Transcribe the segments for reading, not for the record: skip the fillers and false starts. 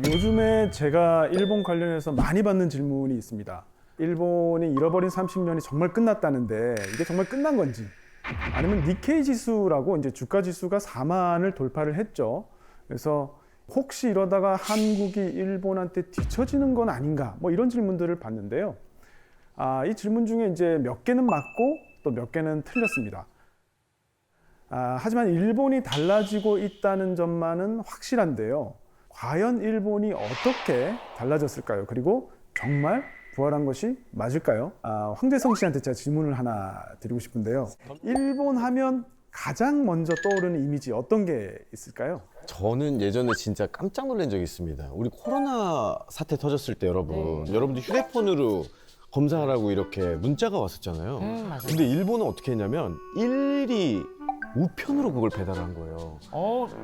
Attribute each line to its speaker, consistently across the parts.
Speaker 1: 요즘에 제가 일본 관련해서 많이 받는 질문이 있습니다. 일본이 잃어버린 30년이 정말 끝났다는데 이게 정말 끝난 건지, 아니면 니케이 지수라고 이제 주가 지수가 4만을 돌파를 했죠. 그래서 혹시 이러다가 한국이 일본한테 뒤처지는 건 아닌가, 뭐 이런 질문들을 받는데요. 이 질문 중에 이제 몇 개는 맞고 또 몇 개는 틀렸습니다. 하지만 일본이 달라지고 있다는 점만은 확실한데요. 과연 일본이 어떻게 달라졌을까요? 그리고 정말 부활한 것이 맞을까요? 황재성 씨한테 제가 질문을 하나 드리고 싶은데요. 일본 하면 가장 먼저 떠오르는 이미지 어떤 게 있을까요?
Speaker 2: 저는 예전에 진짜 깜짝 놀란 적이 있습니다. 우리 코로나 사태 터졌을 때 여러분들 휴대폰으로 검사하라고 이렇게 문자가 왔었잖아요.
Speaker 3: 맞아요.
Speaker 2: 근데 일본은 어떻게 했냐면 일일이 우편으로 그걸 배달한 거예요.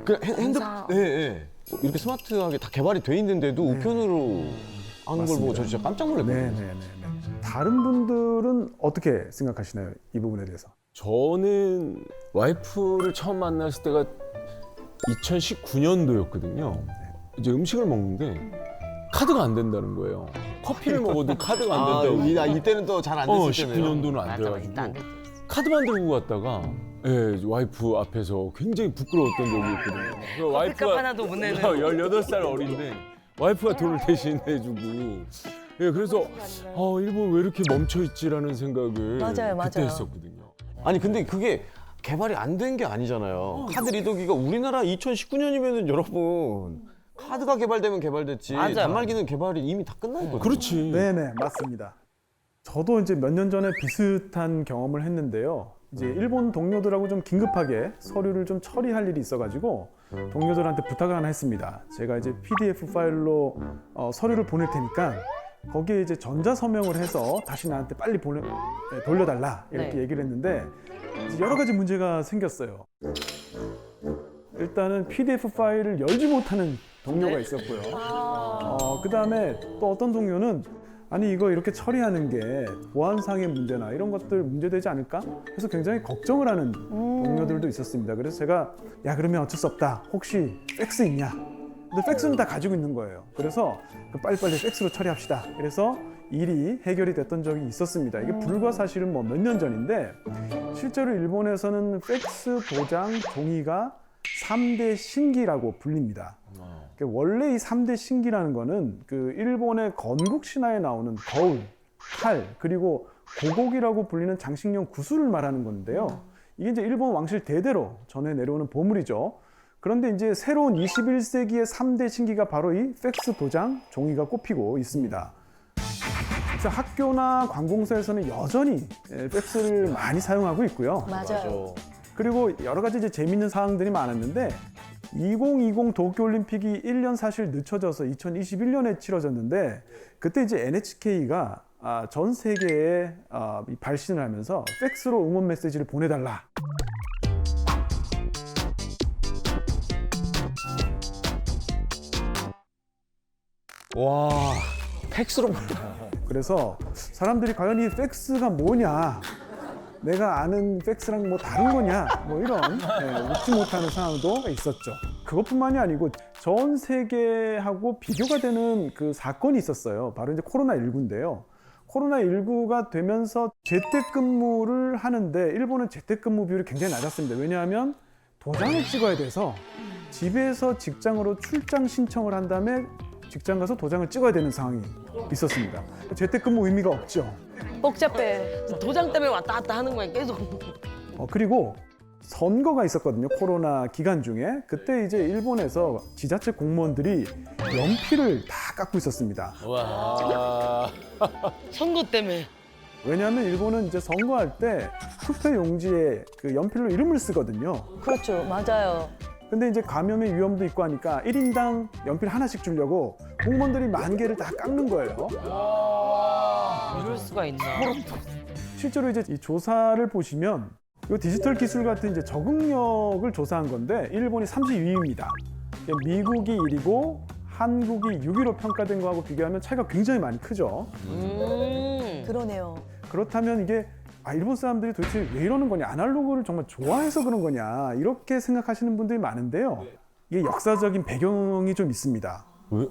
Speaker 2: 그
Speaker 3: 공사.
Speaker 2: 이렇게 스마트하게 다 개발이 돼 있는데도 우편으로 하는 걸 보고 저 진짜 깜짝 놀랐거든요.
Speaker 1: 네네네. 다른 분들은 어떻게 생각하시나요? 이 부분에 대해서.
Speaker 4: 저는 와이프를 처음 만났을 때가 2019년도였거든요. 이제 음식을 먹는데 카드가 안 된다는 거예요. 커피를 먹어도 카드가 안 된다고.
Speaker 2: 이때는 또 잘 안 됐을 때네요.
Speaker 4: 19년도는 안 돼가지고 카드만 들고 갔다가 와이프 앞에서 굉장히 부끄러웠던 적이 있거든요. 그
Speaker 3: 커피값 하나도 못 내는.
Speaker 4: 18살 어린데 와이프가 돈을 대신 해주고. 그래서 일본 왜 이렇게 멈춰있지라는 생각을
Speaker 5: 맞아요.
Speaker 4: 그때 했었거든요.
Speaker 2: 아니 근데 그게 개발이 안 된 게 아니잖아요. 카드 리더기가 우리나라 2019년이면은 여러분 카드가 개발되면 개발됐지.
Speaker 3: 맞아요.
Speaker 2: 단말기는 개발이 이미 다 끝나 있거든요.
Speaker 4: 그렇지.
Speaker 1: 네네, 맞습니다. 저도 이제 몇 년 전에 비슷한 경험을 했는데요. 이제 일본 동료들하고 좀 긴급하게 서류를 좀 처리할 일이 있어가지고 동료들한테 부탁을 하나 했습니다. 제가 이제 PDF 파일로 서류를 보낼 테니까 거기에 이제 전자 서명을 해서 다시 나한테 빨리 돌려달라 이렇게
Speaker 3: 네.
Speaker 1: 얘기를 했는데 이제 여러 가지 문제가 생겼어요. 일단은 PDF 파일을 열지 못하는 동료가 있었고요. 그 다음에 또 어떤 동료는 아니 이거 이렇게 처리하는 게 보안상의 문제나 이런 것들 문제되지 않을까? 해서 굉장히 걱정을 하는 동료들도 있었습니다. 그래서 제가 야 그러면 어쩔 수 없다. 혹시 팩스 있냐? 근데 팩스는 다 가지고 있는 거예요. 그래서 빨리빨리 팩스로 처리합시다. 그래서 일이 해결이 됐던 적이 있었습니다. 이게 불과 사실은 뭐 몇 년 전인데 실제로 일본에서는 팩스 도장 종이가 3대 신기라고 불립니다. 원래 이 3대 신기라는 거는 그 일본의 건국 신화에 나오는 거울, 칼, 그리고 고곡이라고 불리는 장식용 구슬을 말하는 건데요. 이게 이제 일본 왕실 대대로 전해 내려오는 보물이죠. 그런데 이제 새로운 21세기의 3대 신기가 바로 이 팩스 도장 종이가 꼽히고 있습니다. 그래서 학교나 관공서에서는 여전히 팩스를 많이 사용하고 있고요.
Speaker 5: 맞아요.
Speaker 1: 그리고 여러 가지 이제 재밌는 사항들이 많았는데 2020 도쿄올림픽이 1년 사실 늦춰져서 2021년에 치러졌는데 그때 이제 NHK가 전 세계에 발신을 하면서 팩스로 응원 메시지를 보내달라.
Speaker 2: 와 팩스로
Speaker 1: 그래서 사람들이 과연 이 팩스가 뭐냐, 내가 아는 팩스랑 뭐 다른 거냐, 뭐 이런 웃지 못하는 상황도 있었죠. 그것뿐만이 아니고 전 세계하고 비교가 되는 그 사건이 있었어요. 바로 이제 코로나19인데요. 코로나19가 되면서 재택근무를 하는데 일본은 재택근무 비율이 굉장히 낮았습니다. 왜냐하면 도장을 찍어야 돼서 집에서 직장으로 출장 신청을 한 다음에 직장 가서 도장을 찍어야 되는 상황이 있었습니다. 재택근무 의미가 없죠.
Speaker 5: 복잡해.
Speaker 3: 도장 때문에 왔다 갔다 하는 거야 계속.
Speaker 1: 그리고 선거가 있었거든요. 코로나 기간 중에. 그때 이제 일본에서 지자체 공무원들이 연필을 다 깎고 있었습니다.
Speaker 4: 와.
Speaker 3: 선거 때문에.
Speaker 1: 왜냐하면 일본은 이제 선거할 때 투표 용지에 그 연필로 이름을 쓰거든요.
Speaker 5: 그렇죠. 맞아요.
Speaker 1: 근데 이제 감염의 위험도 있고 하니까 1인당 연필 하나씩 주려고 공무원들이 10,000개를 다 깎는 거예요.
Speaker 3: 이럴 수가 있나?
Speaker 1: 실제로 이제 이 조사를 보시면 이 디지털 기술 같은 이제 적응력을 조사한 건데 일본이 32위입니다. 미국이 1위고 한국이 6위로 평가된 거하고 비교하면 차이가 굉장히 많이 크죠.
Speaker 5: 그러네요.
Speaker 1: 그렇다면 이게 일본 사람들이 도대체 왜 이러는 거냐, 아날로그를 정말 좋아해서 그런 거냐 이렇게 생각하시는 분들이 많은데요. 이게 역사적인 배경이 좀 있습니다.
Speaker 2: 왜?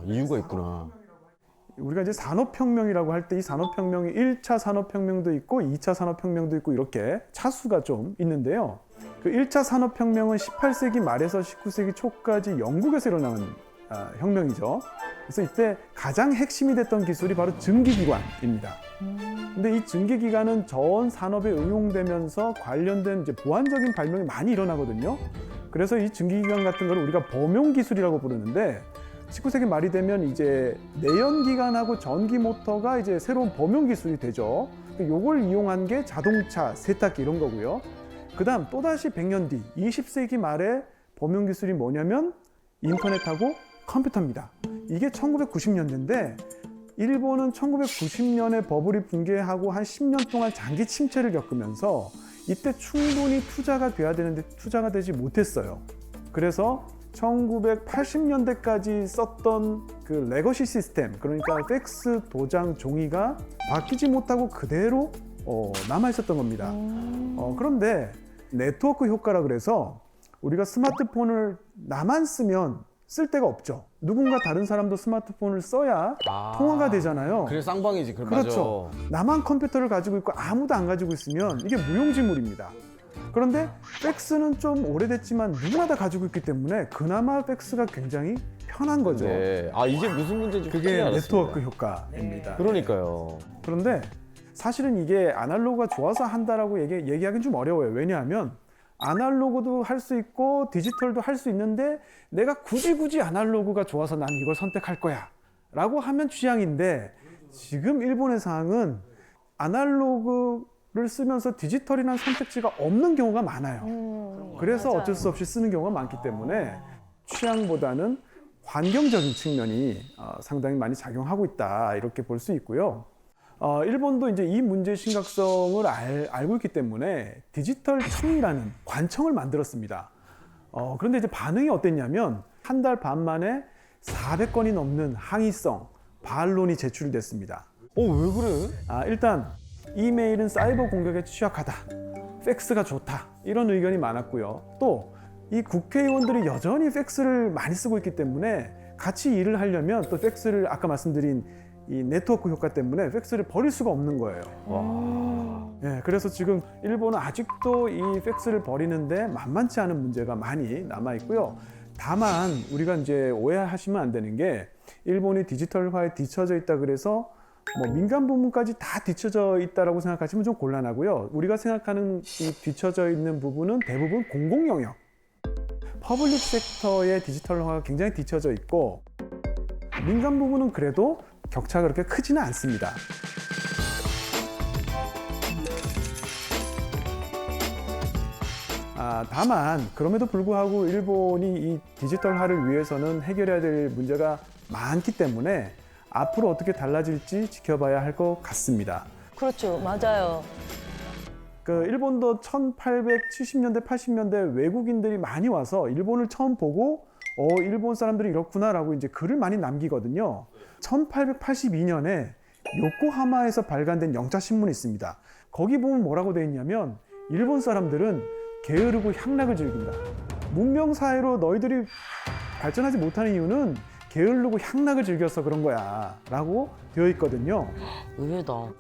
Speaker 2: 이유가 있구나.
Speaker 1: 우리가 이제 산업혁명이라고 할 때 이 산업혁명이 1차 산업혁명도 있고 2차 산업혁명도 있고 이렇게 차수가 좀 있는데요. 그 1차 산업혁명은 18세기 말에서 19세기 초까지 영국에서 일어난 혁명이죠. 그래서 이때 가장 핵심이 됐던 기술이 바로 증기기관입니다. 근데 이 증기기관은 전 산업에 응용되면서 관련된 이제 보완적인 발명이 많이 일어나거든요. 그래서 이 증기기관 같은 걸 우리가 범용기술이라고 부르는데 19세기 말이 되면 이제 내연기관하고 전기모터가 이제 새로운 범용기술이 되죠. 요걸 이용한 게 자동차, 세탁기 이런 거고요. 그 다음 또다시 100년 뒤 20세기 말에 범용기술이 뭐냐면 인터넷하고 컴퓨터입니다. 이게 1990년대인데 일본은 1990년에 버블이 붕괴하고 한 10년 동안 장기 침체를 겪으면서 이때 충분히 투자가 돼야 되는데 투자가 되지 못했어요. 그래서 1980년대까지 썼던 그 레거시 시스템, 그러니까 팩스 도장 종이가 바뀌지 못하고 그대로 남아 있었던 겁니다. 그런데 네트워크 효과라 그래서 우리가 스마트폰을 나만 쓰면 쓸 데가 없죠. 누군가 다른 사람도 스마트폰을 써야 통화가 되잖아요.
Speaker 2: 그래 쌍방이지.
Speaker 1: 그렇죠. 나만 컴퓨터를 가지고 있고 아무도 안 가지고 있으면 이게 무용지물입니다. 그런데 팩스는 좀 오래됐지만 누구나 다 가지고 있기 때문에 그나마 팩스가 굉장히 편한 거죠.
Speaker 2: 네. 이제 무슨 문제인지
Speaker 1: 그게
Speaker 2: 확실히
Speaker 1: 네트워크
Speaker 2: 알았습니다.
Speaker 1: 효과입니다.
Speaker 2: 그러니까요.
Speaker 1: 그런데 사실은 이게 아날로그가 좋아서 한다라고 얘기하기는 좀 어려워요. 왜냐하면 아날로그도 할 수 있고 디지털도 할 수 있는데 내가 굳이 아날로그가 좋아서 난 이걸 선택할 거야 라고 하면 취향인데 지금 일본의 상황은 아날로그를 쓰면서 디지털이라는 선택지가 없는 경우가 많아요. 그래서
Speaker 5: 맞아요.
Speaker 1: 어쩔 수 없이 쓰는 경우가 많기 때문에 취향보다는 환경적인 측면이 상당히 많이 작용하고 있다 이렇게 볼 수 있고요. 일본도 이제 이 문제의 심각성을 알고 있기 때문에 디지털 청이라는 관청을 만들었습니다. 그런데 이제 반응이 어땠냐면 한 달 반 만에 400건이 넘는 항의성, 반론이 제출됐습니다.
Speaker 2: 왜 그래?
Speaker 1: 일단 이메일은 사이버 공격에 취약하다, 팩스가 좋다 이런 의견이 많았고요. 또 이 국회의원들이 여전히 팩스를 많이 쓰고 있기 때문에 같이 일을 하려면 또 팩스를 아까 말씀드린 이 네트워크 효과 때문에 팩스를 버릴 수가 없는 거예요. 예, 그래서 지금 일본은 아직도 이 팩스를 버리는데 만만치 않은 문제가 많이 남아 있고요. 다만 우리가 이제 오해하시면 안 되는 게 일본이 디지털화에 뒤처져 있다 그래서 뭐 민간 부문까지 다 뒤처져 있다라고 생각하시면 좀 곤란하고요. 우리가 생각하는 이 뒤처져 있는 부분은 대부분 공공 영역, 퍼블릭 섹터의 디지털화가 굉장히 뒤처져 있고 민간 부문은 그래도 격차가 그렇게 크지는 않습니다. 다만 그럼에도 불구하고 일본이 이 디지털화를 위해서는 해결해야 될 문제가 많기 때문에 앞으로 어떻게 달라질지 지켜봐야 할 것 같습니다.
Speaker 5: 그렇죠. 맞아요.
Speaker 1: 그 일본도 1870년대, 80년대 외국인들이 많이 와서 일본을 처음 보고 일본 사람들이 이렇구나라고 이제 글을 많이 남기거든요. 1882년에 요코하마에서 발간된 영자 신문이 있습니다. 거기 보면 뭐라고 되어 있냐면 일본 사람들은 게으르고 향락을 즐긴다. 문명 사회로 너희들이 발전하지 못하는 이유는 게으르고 향락을 즐겨서 그런 거야 라고 되어 있거든요.
Speaker 3: 의외다.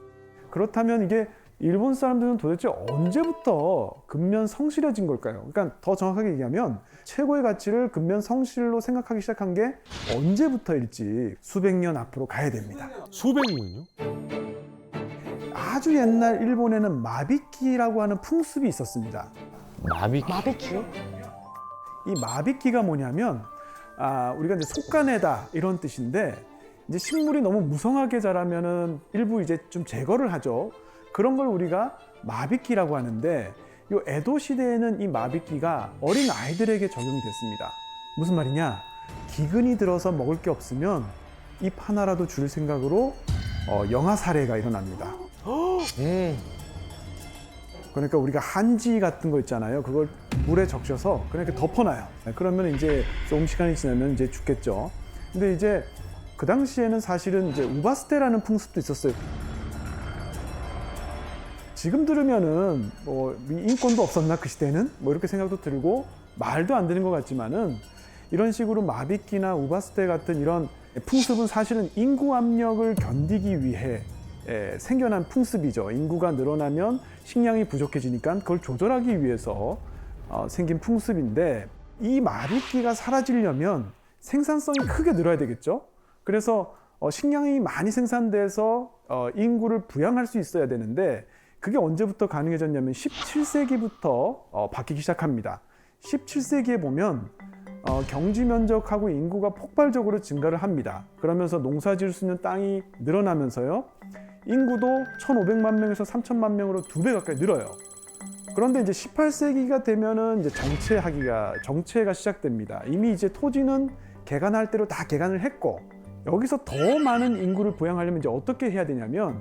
Speaker 1: 그렇다면 이게 일본 사람들은 도대체 언제부터 근면 성실해진 걸까요? 그러니까 더 정확하게 얘기하면 최고의 가치를 근면 성실로 생각하기 시작한 게 언제부터일지 수백 년 앞으로 가야 됩니다.
Speaker 4: 수백 년요?
Speaker 1: 아주 옛날 일본에는 마비키라고 하는 풍습이 있었습니다.
Speaker 3: 마비키?
Speaker 1: 이 마비키가 뭐냐면 우리가 이제 속가내다 이런 뜻인데 이제 식물이 너무 무성하게 자라면은 일부 이제 좀 제거를 하죠. 그런 걸 우리가 마비키라고 하는데 이 에도 시대에는 이 마비키가 어린 아이들에게 적용이 됐습니다. 무슨 말이냐? 기근이 들어서 먹을 게 없으면 잎 하나라도 줄 생각으로 영아 살해가 일어납니다. 그러니까 우리가 한지 같은 거 있잖아요. 그걸 물에 적셔서 그냥 이렇게 덮어놔요. 그러면 이제 조금 시간이 지나면 이제 죽겠죠. 근데 이제 그 당시에는 사실은 이제 우바스테라는 풍습도 있었어요. 지금 들으면은 뭐 인권도 없었나 그 시대는 뭐 이렇게 생각도 들고 말도 안 되는 것 같지만은 이런 식으로 마비끼나 우바스테 같은 이런 풍습은 사실은 인구 압력을 견디기 위해 생겨난 풍습이죠. 인구가 늘어나면 식량이 부족해지니까 그걸 조절하기 위해서 생긴 풍습인데, 이 마비끼가 사라지려면 생산성이 크게 늘어야 되겠죠. 그래서 식량이 많이 생산돼서 인구를 부양할 수 있어야 되는데, 그게 언제부터 가능해졌냐면 17세기부터 바뀌기 시작합니다. 17세기에 보면 경지 면적하고 인구가 폭발적으로 증가를 합니다. 그러면서 농사 지을 수 있는 땅이 늘어나면서요, 인구도 1,500만 명에서 3,000만 명으로 2배 가까이 늘어요. 그런데 이제 18세기가 되면은 이제 정체가 시작됩니다. 이미 이제 토지는 개간할 대로 다 개간을 했고, 여기서 더 많은 인구를 부양하려면 이제 어떻게 해야 되냐면,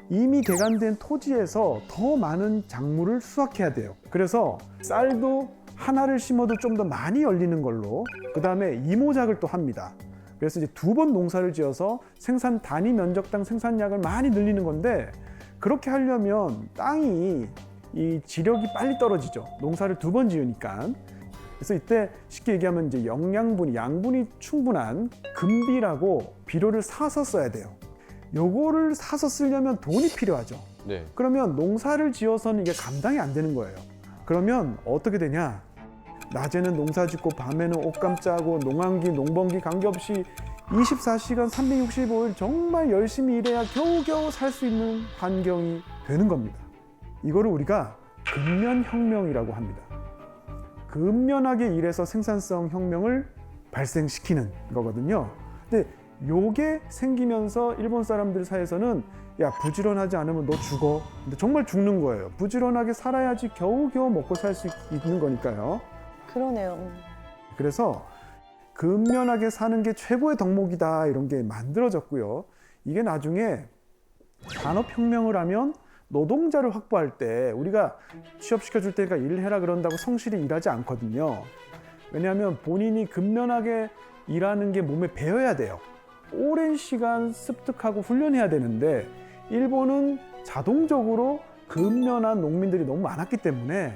Speaker 1: 이미 개간된 토지에서 더 많은 작물을 수확해야 돼요. 그래서 쌀도 하나를 심어도 좀 더 많이 열리는 걸로, 그 다음에 이모작을 또 합니다. 그래서 이제 2번 농사를 지어서 생산 단위 면적당 생산량을 많이 늘리는 건데, 그렇게 하려면 땅이 이 지력이 빨리 떨어지죠. 농사를 2번 지으니까. 그래서 이때 쉽게 얘기하면 이제 양분이 충분한 금비라고 비료를 사서 써야 돼요. 요거를 사서 쓰려면 돈이 필요하죠.
Speaker 2: 네.
Speaker 1: 그러면 농사를 지어서는 이게 감당이 안 되는 거예요. 그러면 어떻게 되냐? 낮에는 농사 짓고 밤에는 옷감 짜고 농한기, 농번기 관계없이 24시간 365일 정말 열심히 일해야 겨우겨우 살 수 있는 환경이 되는 겁니다. 이거를 우리가 근면혁명이라고 합니다. 근면하게 일해서 생산성 혁명을 발생시키는 거거든요. 근데 요게 생기면서 일본 사람들 사이에서는, 야, 부지런하지 않으면 너 죽어. 근데 정말 죽는 거예요. 부지런하게 살아야지 겨우겨우 먹고 살 수 있는 거니까요.
Speaker 5: 그러네요.
Speaker 1: 그래서 근면하게 사는 게 최고의 덕목이다, 이런 게 만들어졌고요. 이게 나중에 산업혁명을 하면 노동자를 확보할 때 우리가 취업시켜줄 테니까 일해라 그런다고 성실히 일하지 않거든요. 왜냐하면 본인이 근면하게 일하는 게 몸에 배어야 돼요. 오랜 시간 습득하고 훈련해야 되는데, 일본은 자동적으로 근면한 농민들이 너무 많았기 때문에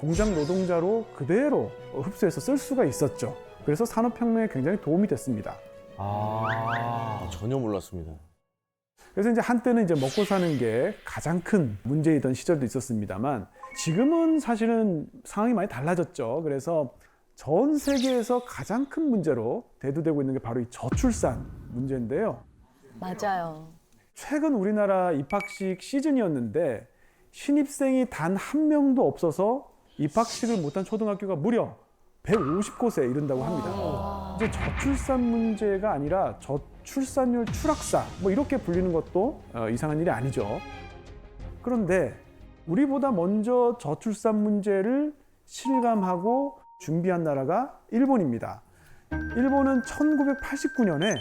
Speaker 1: 공장 노동자로 그대로 흡수해서 쓸 수가 있었죠. 그래서 산업혁명에 굉장히 도움이 됐습니다.
Speaker 2: 전혀 몰랐습니다.
Speaker 1: 그래서 이제 한때는 이제 먹고 사는 게 가장 큰 문제이던 시절도 있었습니다만, 지금은 사실은 상황이 많이 달라졌죠. 그래서 전 세계에서 가장 큰 문제로 대두되고 있는 게 바로 이 저출산 문제인데요.
Speaker 5: 맞아요.
Speaker 1: 최근 우리나라 입학식 시즌이었는데 신입생이 단 한 명도 없어서 입학식을 못한 초등학교가 무려 150곳에 이른다고 합니다. 이제 저출산 문제가 아니라 저출산율 추락사, 뭐 이렇게 불리는 것도 이상한 일이 아니죠. 그런데 우리보다 먼저 저출산 문제를 실감하고 준비한 나라가 일본입니다. 일본은 1989년에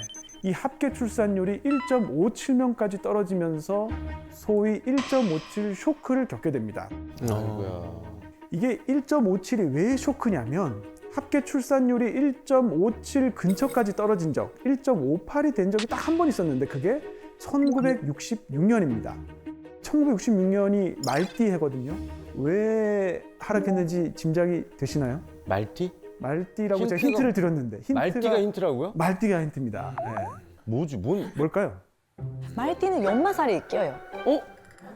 Speaker 1: 이 합계 출산율이 1.57명까지 떨어지면서 소위 1.57 쇼크를 겪게 됩니다.
Speaker 2: 아이고야.
Speaker 1: 이게 1.57이 왜 쇼크냐면, 합계 출산율이 1.57 근처까지 떨어진 적, 1.58이 된 적이 딱 한 번 있었는데, 그게 1966년입니다. 1966년이 말띠 해거든요. 왜 하락했는지 짐작이 되시나요?
Speaker 2: 말띠?
Speaker 1: 말띠라고 제가
Speaker 2: 힌트가-
Speaker 1: 힌트를 드렸는데,
Speaker 2: 말띠가 힌트라고요?
Speaker 1: 말띠가 힌트입니다. 네.
Speaker 2: 뭐지?
Speaker 1: 뭘까요?
Speaker 5: 말띠는 연마살이 껴요.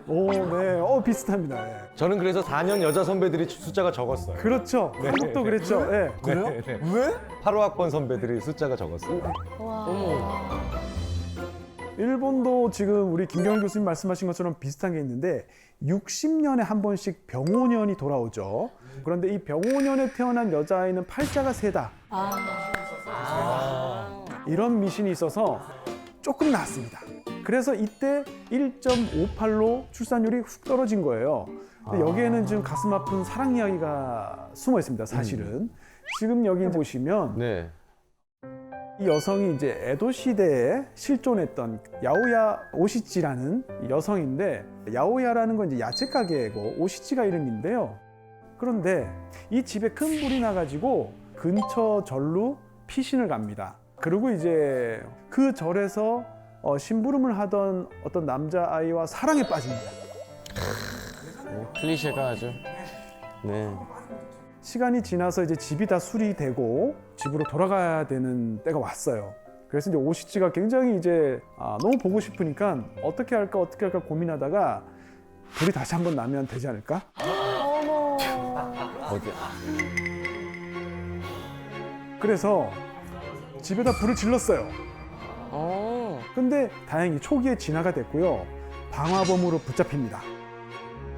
Speaker 1: 오, 네, 비슷합니다. 네.
Speaker 6: 저는 그래서 4년 여자 선배들이 숫자가 적었어요.
Speaker 1: 그렇죠. 한국도 그랬죠. 네.
Speaker 6: 그래요? 왜? 8호학번 선배들이 숫자가 적었어요.
Speaker 1: 일본도 지금 우리 김경일 교수님 말씀하신 것처럼 비슷한 게 있는데, 60년에 한 번씩 병오년이 돌아오죠. 그런데 이 병오년에 태어난 여자아이는 팔자가 세다, 이런 미신이 있어서 조금 나았습니다. 그래서 이때 1.58로 출산율이 훅 떨어진 거예요. 근데 여기에는 지금 가슴 아픈 사랑 이야기가 숨어 있습니다, 사실은. 지금 여기 보시면
Speaker 2: 네.
Speaker 1: 이 여성이 이제 에도 시대에 실존했던 야오야 오시치라는 여성인데, 야오야라는 건 이제 야채 가게고 오시치가 이름인데요. 그런데 이 집에 큰 불이 나가지고 근처 절로 피신을 갑니다. 그리고 이제 그 절에서 심부름을 하던 어떤 남자아이와 사랑에 빠집니다.
Speaker 2: 클리셰가 아주. 네.
Speaker 1: 시간이 지나서 이제 집이 다 수리되고 집으로 돌아가야 되는 때가 왔어요. 그래서 이제 오시치가 굉장히 이제 너무 보고 싶으니까 어떻게 할까 고민하다가 불이 다시 한번 나면 되지 않을까?
Speaker 2: 어디?
Speaker 1: 그래서 집에다 불을 질렀어요.
Speaker 3: 어.
Speaker 1: 근데 다행히 초기에 진화가 됐고요. 방화범으로 붙잡힙니다.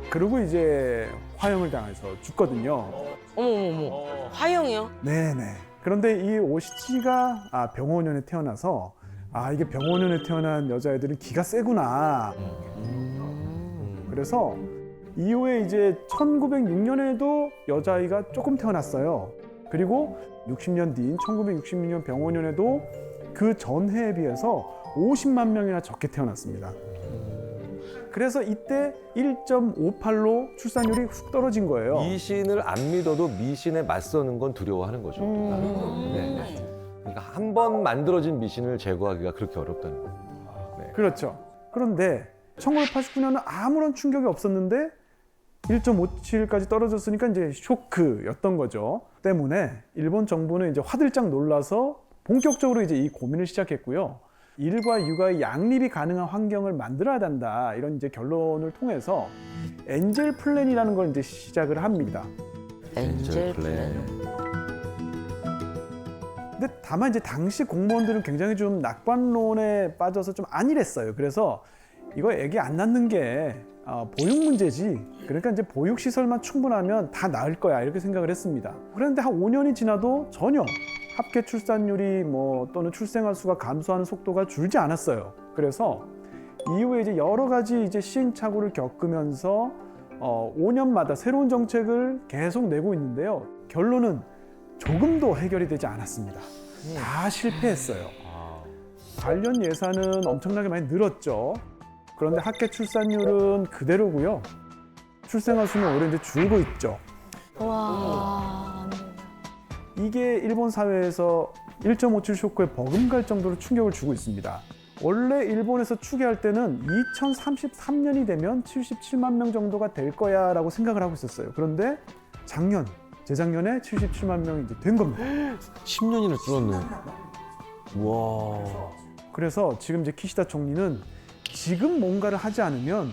Speaker 1: 그리고 이제 화형을 당해서 죽거든요.
Speaker 3: 어머. 화형이요?
Speaker 1: 네네. 그런데 이 오시치가 병원년에 태어나서 이게 병원년에 태어난 여자애들은 기가 세구나. 그래서 이후에 이제 1906년에도 여자아이가 조금 태어났어요. 그리고 60년 뒤인 1966년 병원년에도 그 전해에 비해서 50만 명이나 적게 태어났습니다. 그래서 이때 1.58로 출산율이 훅 떨어진 거예요.
Speaker 6: 미신을 안 믿어도 미신에 맞서는 건 두려워하는 거죠. 네. 그러니까 한 번 만들어진 미신을 제거하기가 그렇게 어렵다는 거예요. 네.
Speaker 1: 그렇죠. 그런데 1989년은 아무런 충격이 없었는데 1.57까지 떨어졌으니까 이제 쇼크였던 거죠. 때문에 일본 정부는 이제 화들짝 놀라서 본격적으로 이제 이 고민을 시작했고요. 일과 육아의 양립이 가능한 환경을 만들어야 된다. 이런 이제 결론을 통해서 엔젤 플랜이라는 걸 이제 시작을 합니다.
Speaker 3: 엔젤 플랜.
Speaker 1: 근데 다만 이제 당시 공무원들은 굉장히 좀 낙관론에 빠져서 좀 안일했어요. 그래서 이거 애기 안 낳는 게 보육 문제지. 그러니까 이제 보육 시설만 충분하면 다 나을 거야 이렇게 생각을 했습니다. 그런데 한 5년이 지나도 전혀 합계 출산율이 또는 출생아 수가 감소하는 속도가 줄지 않았어요. 그래서 이후에 이제 여러 가지 이제 시행착오를 겪으면서 5년마다 새로운 정책을 계속 내고 있는데요. 결론은 조금도 해결이 되지 않았습니다. 다 실패했어요. 관련 예산은 엄청나게 많이 늘었죠. 그런데 합계 출산율은 그대로고요. 출생아 수는 오히려 이제 줄고 있죠.
Speaker 5: 와.
Speaker 1: 이게 일본 사회에서 1.57 쇼크에 버금갈 정도로 충격을 주고 있습니다. 원래 일본에서 추계할 때는 2033년이 되면 77만 명 정도가 될 거야 라고 생각을 하고 있었어요. 그런데 재작년에 77만 명이 이제 된 겁니다.
Speaker 2: 10년이나 줄었네. 와.
Speaker 1: 그래서 지금 이제 키시다 총리는 지금 뭔가를 하지 않으면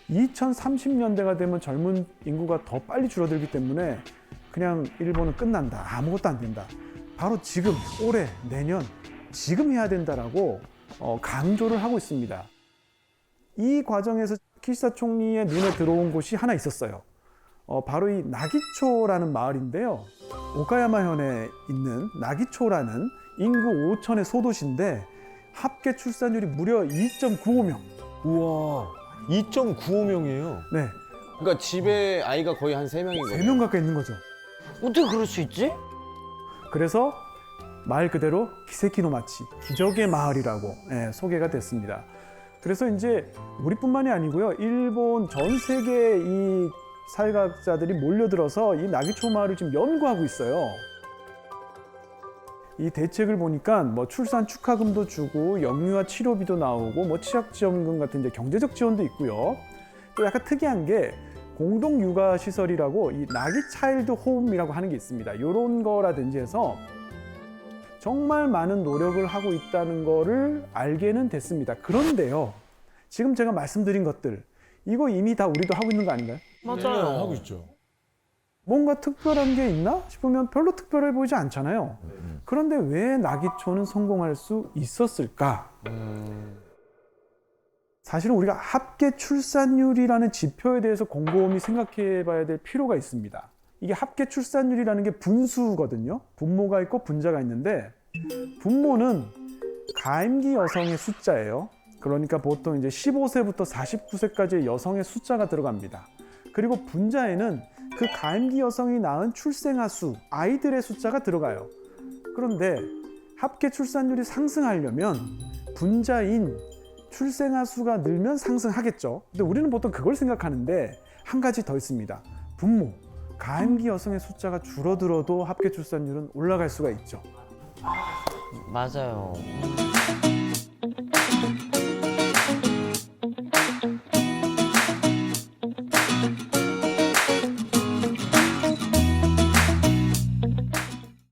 Speaker 1: 2030년대가 되면 젊은 인구가 더 빨리 줄어들기 때문에 그냥 일본은 끝난다. 아무것도 안 된다. 바로 지금, 올해, 내년, 지금 해야 된다라고 강조를 하고 있습니다. 이 과정에서 키시다 총리의 눈에 들어온 곳이 하나 있었어요. 바로 이 나기초라는 마을인데요. 오카야마현에 있는 나기초라는 인구 5천의 소도시인데 합계 출산율이 무려 2.95명.
Speaker 2: 우와. 2.95명이에요.
Speaker 1: 네,
Speaker 2: 그러니까 집에 아이가 거의 한 3명인 거예요.
Speaker 1: 3명 가까이 있는 거죠.
Speaker 3: 어떻게 그럴 수 있지?
Speaker 1: 그래서 말 그대로 키세키노마치, 기적의 마을이라고 소개가 됐습니다. 그래서 이제 우리뿐만이 아니고요. 일본 전 세계 이 사회과학자들이 몰려들어서 이 나기초 마을을 지금 연구하고 있어요. 이 대책을 보니까 출산 축하금도 주고 영유아 치료비도 나오고 취약 지원금 같은 이제 경제적 지원도 있고요. 또 약간 특이한 게 공동 육아 시설이라고 이 나기 차일드 홈이라고 하는 게 있습니다. 이런 거라든지 해서 정말 많은 노력을 하고 있다는 거를 알게는 됐습니다. 그런데요, 지금 제가 말씀드린 것들 이거 이미 다 우리도 하고 있는 거 아닌가요?
Speaker 3: 맞아요.
Speaker 4: 하고 있죠.
Speaker 1: 뭔가 특별한 게 있나 싶으면 별로 특별해 보이지 않잖아요. 그런데 왜 나기초는 성공할 수 있었을까? 사실은 우리가 합계 출산율이라는 지표에 대해서 곰곰이 생각해 봐야 될 필요가 있습니다. 이게 합계 출산율이라는 게 분수거든요. 분모가 있고 분자가 있는데 분모는 가임기 여성의 숫자예요. 그러니까 보통 이제 15세부터 49세까지의 여성의 숫자가 들어갑니다. 그리고 분자에는 그 가임기 여성이 낳은 출생아 수, 아이들의 숫자가 들어가요. 그런데 합계 출산율이 상승하려면 분자인 출생아 수가 늘면 상승하겠죠. 근데 우리는 보통 그걸 생각하는데 한 가지 더 있습니다. 분모, 가임기 여성의 숫자가 줄어들어도 합계 출산율은 올라갈 수가 있죠.
Speaker 3: 맞아요.